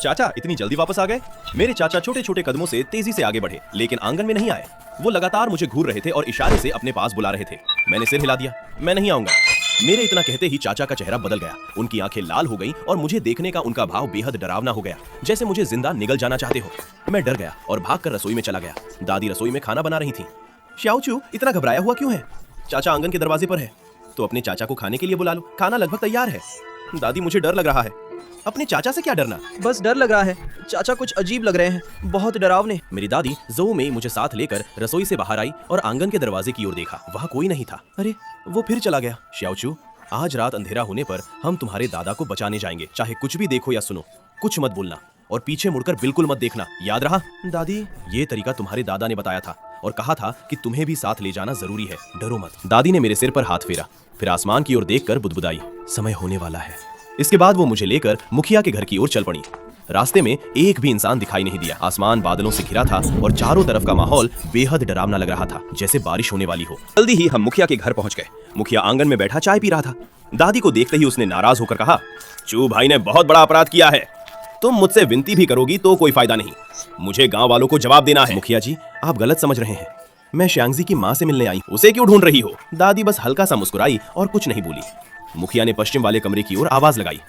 चाचा इतनी जल्दी वापस आ गए? मेरे चाचा छोटे छोटे कदमों से तेजी से आगे बढ़े, लेकिन आंगन में नहीं आए। वो लगातार मुझे घूर रहे थे और इशारे से अपने पास बुला रहे थे। मैंने सिर हिला दिया, मैं नहीं आऊंगा। मेरे इतना कहते ही चाचा का चेहरा बदल गया। उनकी आंखें लाल हो गईं और मुझे देखने का उनका भाव बेहद डरावना हो गया, जैसे मुझे जिंदा निगल जाना चाहते हो। मैं डर गया और भागकर रसोई में चला गया। दादी रसोई में खाना बना रही थी। श्याओचू इतना घबराया हुआ क्यों है? चाचा आंगन के दरवाजे पर है। तो अपने चाचा को खाने के लिए बुला लो, खाना लगभग तैयार है। दादी मुझे डर लग रहा है। अपने चाचा से क्या डरना? बस डर लग रहा है, चाचा कुछ अजीब लग रहे हैं, बहुत डरावने। मेरी दादी जो में मुझे साथ लेकर रसोई से बाहर आई और आंगन के दरवाजे की ओर देखा। वहाँ कोई नहीं था। अरे वो फिर चला गया। श्याओचू आज रात अंधेरा होने पर हम तुम्हारे दादा को बचाने जाएंगे। चाहे कुछ भी देखो या सुनो, कुछ मत बोलना और पीछे मुड़कर बिल्कुल मत देखना, याद रहा? दादी ये तरीका तुम्हारे दादा ने बताया था और कहा था कि तुम्हें भी साथ ले जाना जरूरी है, डरो मत। दादी ने मेरे सिर पर हाथ फेरा, फिर आसमान की ओर देखकर बुदबुदाई, समय होने वाला है। इसके बाद वो मुझे लेकर मुखिया के घर की ओर चल पड़ी। रास्ते में एक भी इंसान दिखाई नहीं दिया। आसमान बादलों से घिरा था और चारों तरफ का माहौल बेहद डरावना लग रहा था, जैसे बारिश होने वाली हो। जल्दी ही हम मुखिया के घर पहुंच गए। मुखिया आंगन में बैठा चाय पी रहा था। दादी को देखते ही उसने नाराज होकर कहा, चू भाई ने बहुत बड़ा अपराध किया है। तुम मुझसे विनती भी करोगी तो कोई फायदा नहीं, मुझे गांव वालों को जवाब देना है। मुखिया जी आप गलत समझ रहे हैं, मैं श्यांगजी की माँ से मिलने आई। उसे क्यों ढूंढ रही हो? दादी बस हल्का सा मुस्कुराई और कुछ नहीं बोली। मुखिया ने पश्चिम वाले कमरे की ओर आवाज लगाई,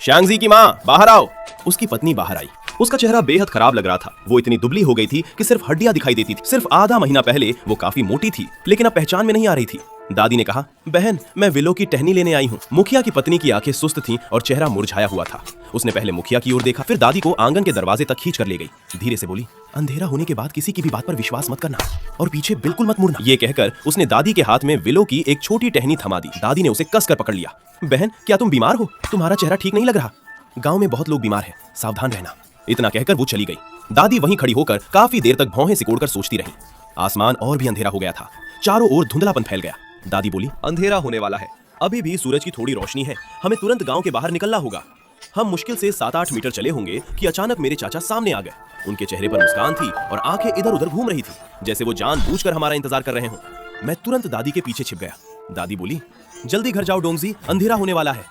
श्यांगजी की माँ बाहर आओ। उसकी पत्नी बाहर आई। उसका चेहरा बेहद खराब लग रहा था। वो इतनी दुबली हो गई थी कि सिर्फ हड्डियां दिखाई देती थी। सिर्फ आधा महीना पहले वो काफी मोटी थी, लेकिन अब पहचान में नहीं आ रही थी। दादी ने कहा, बहन मैं विलो की टहनी लेने आई हूँ। मुखिया की पत्नी की आंखें सुस्त थीं और चेहरा मुरझाया हुआ था। उसने पहले मुखिया की ओर देखा, फिर दादी को आंगन के दरवाजे तक खींच कर ले गई। धीरे से बोली, अंधेरा होने के बाद किसी की भी बात पर विश्वास मत करना और पीछे बिल्कुल मत मुड़ना। ये कहकर उसने दादी के हाथ में विलो की एक छोटी टहनी थमा दी। दादी ने उसे कसकर पकड़ लिया। बहन क्या तुम बीमार हो? तुम्हारा चेहरा ठीक नहीं लग रहा। गांव में बहुत लोग बीमार हैं, सावधान रहना। इतना कहकर वो चली गई। दादी वहीं खड़ी होकर काफी देर तक भौहें सिकोड़कर सोचती रही। आसमान और भी अंधेरा हो गया था, चारों ओर धुंधलापन फैल गया। दादी बोली, अंधेरा होने वाला है, अभी भी सूरज की थोड़ी रोशनी है, हमें तुरंत गांव के बाहर निकलना होगा। हम मुश्किल से 7-8 मीटर चले होंगे कि अचानक मेरे चाचा सामने आ गए। उनके चेहरे पर मुस्कान थी और आंखें इधर उधर घूम रही थी, जैसे वो जानबूझकर हमारा इंतजार कर रहे हों। मैं तुरंत दादी के पीछे छिप गया। दादी बोली, जल्दी घर जाओ डोंगजी, अंधेरा होने वाला है।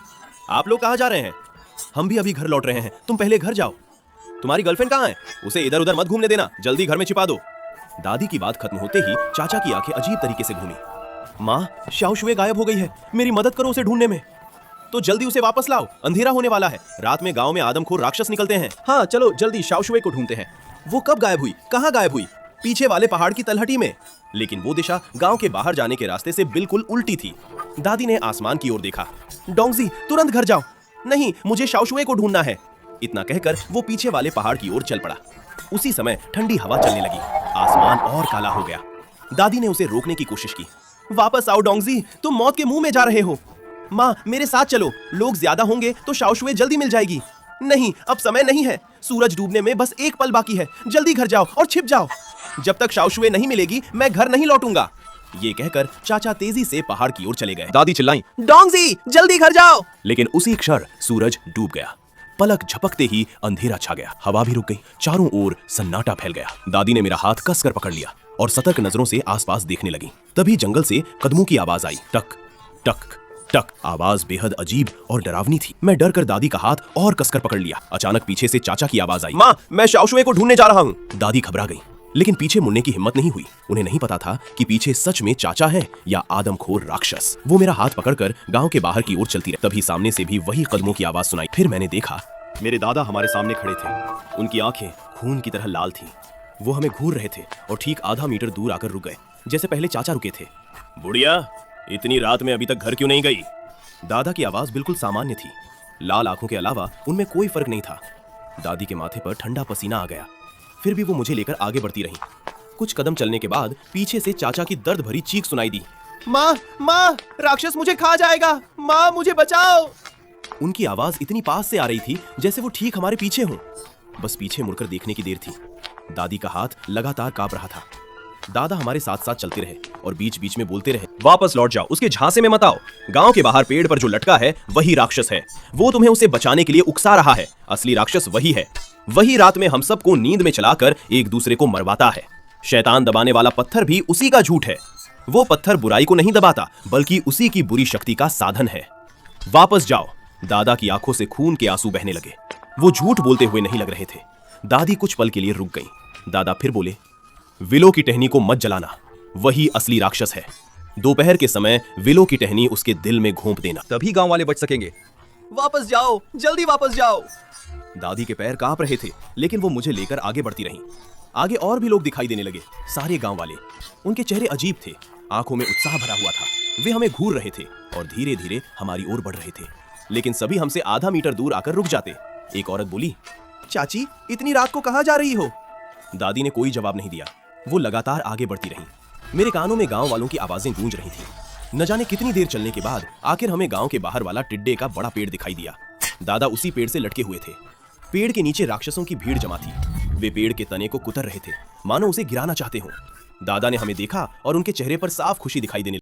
आप लोग कहाँ जा रहे हैं? हम भी अभी घर लौट रहे हैं, तुम पहले घर जाओ। तुम्हारी गर्लफ्रेंड कहाँ है? उसे इधर उधर मत घूमने देना, जल्दी घर में छिपा दो। दादी की बात खत्म होते ही चाचा की आंखें अजीब तरीके से घूमी। माँ शाओशुए गायब हो गई है, मेरी मदद करो उसे ढूंढने में। तो जल्दी उसे वापस लाओ, अंधेरा होने वाला है। रात में गांव में आदमखोर राक्षस निकलते हैं। हाँ चलो जल्दी शाओशुए को ढूंढते हैं। वो कब गायब हुई? कहाँ गायब हुई? पीछे वाले पहाड़ की तलहटी में। लेकिन वो दिशा गांव के बाहर जाने के रास्ते से बिल्कुल उल्टी थी। दादी ने आसमान की ओर देखा। डोंगजी तुरंत घर जाओ। नहीं, मुझे शाओशुए को ढूंढना है। इतना कहकर वो पीछे वाले पहाड़ की ओर चल पड़ा। उसी समय ठंडी हवा चलने लगी, आसमान और काला हो गया। दादी ने उसे रोकने की कोशिश की। वापस आओ डोंगजी, तुम मौत के मुंह में जा रहे हो। माँ मेरे साथ चलो, लोग ज्यादा होंगे तो शाओशुए जल्दी मिल जाएगी। नहीं अब समय नहीं है, सूरज डूबने में बस एक पल बाकी है, जल्दी घर जाओ और छिप जाओ। जब तक शाओशुए नहीं मिलेगी मैं घर नहीं लौटूंगा। ये कहकर चाचा तेजी से पहाड़ की ओर चले गए। दादी चिल्लाई, डोंगजी जल्दी घर जाओ। लेकिन उसी क्षण सूरज डूब गया। पलक झपकते ही अंधेरा छा गया, हवा भी रुक गई, चारों ओर सन्नाटा फैल गया। दादी ने मेरा हाथ कसकर पकड़ लिया और सतर्क नजरों से आसपास देखने लगी। तभी जंगल से कदमों की आवाज आई, टक टक टक। आवाज बेहद अजीब और डरावनी थी। मैं डर कर दादी का हाथ और कसकर पकड़ लिया। अचानक पीछे से चाचा की आवाज आई, माँ मैं शाओशुए को ढूंढने जा रहा हूँ। दादी घबरा गई, लेकिन पीछे मुड़ने की हिम्मत नहीं हुई। उन्हें नहीं पता था कि पीछे सच में चाचा है या आदमखोर राक्षस। वो मेरा हाथ पकड़कर गांव के बाहर की ओर चलती रही। तभी सामने से भी वही कदमों की आवाज सुनाई। फिर मैंने देखा, मेरे दादा हमारे सामने खड़े थे। उनकी आंखें खून की तरह लाल थीं। वो हमें घूर रहे थे और ठीक आधा मीटर दूर आकर रुक गए, जैसे पहले चाचा रुके थे। बुढ़िया इतनी रात में अभी तक घर क्यों नहीं गई? दादा की आवाज बिल्कुल सामान्य थी। लाल आंखों के अलावा उनमें कोई फर्क नहीं था। दादी के माथे पर ठंडा पसीना आ गया, फिर भी वो मुझे लेकर आगे बढ़ती रही। कुछ कदम चलने के बाद पीछे से चाचा की दर्द भरी चीख सुनाई दी, माँ माँ राक्षस मुझे खा जाएगा, माँ मुझे बचाओ। उनकी आवाज इतनी पास से आ रही थी जैसे वो ठीक हमारे पीछे हों। बस पीछे मुड़कर देखने की देर थी। दादी का हाथ लगातार कांप रहा था। दादा हमारे साथ साथ चलते रहे और बीच बीच में बोलते रहे, वापस लौट जाओ, उसके झांसे में मत आओ। गांव के बाहर पेड़ पर जो लटका है वही राक्षस है। वो तुम्हें उसे बचाने के लिए उकसा रहा है। असली राक्षस वही है। वही रात में हम सबको नींद में चलाकर एक दूसरे को मरवाता है। शैतान दबाने वाला पत्थर भी उसी का झूठ है। वो पत्थर बुराई को नहीं दबाता, बल्कि उसी की बुरी शक्ति का साधन है। वापस जाओ। दादा की आंखों से खून के आंसू बहने लगे। वो झूठ बोलते हुए नहीं लग रहे थे। दादी कुछ पल के लिए रुक गई। दादा फिर बोले, विलो की टहनी को मत जलाना, वही असली राक्षस है। दोपहर के समय विलो की टहनी उसके दिल में घोंप देना, तभी गांव वाले बच सकेंगे। वापस जाओ, जल्दी वापस जाओ। दादी के पैर कांप रहे थे, लेकिन वो मुझे लेकर आगे बढ़ती रहीं। आगे और भी लोग दिखाई देने लगे, सारे गांव वाले। उनके चेहरे अजीब थे, आंखों में उत्साह भरा हुआ था। वे हमें घूर रहे थे और धीरे धीरे हमारी ओर बढ़ रहे थे, लेकिन सभी हमसे आधा मीटर दूर आकर रुक जाते। एक औरत बोली, चाची, इतनी रात को कहाँ जा रही हो? दादी ने कोई जवाब नहीं दिया। वो लगातार आगे बढ़ती रहीं। मेरे कानों में गांव वालों की आवाजें गूंज रही थी। न जाने कितनी देर चलने के बाद आखिर हमें गांव के बाहर वाला टिड्डे का बड़ा पेड़ दिखाई दिया। दादा उसी पेड़ से लटके हुए थे। पेड़ के नीचे राक्षसों की भीड़ जमा थी। वे पेड़ के तने को कुतर रहे थे, मानो उसे गिराना चाहते हों। दादा ने हमें देखा और उनके चेहरे पर साफ खुशी दिखाई देने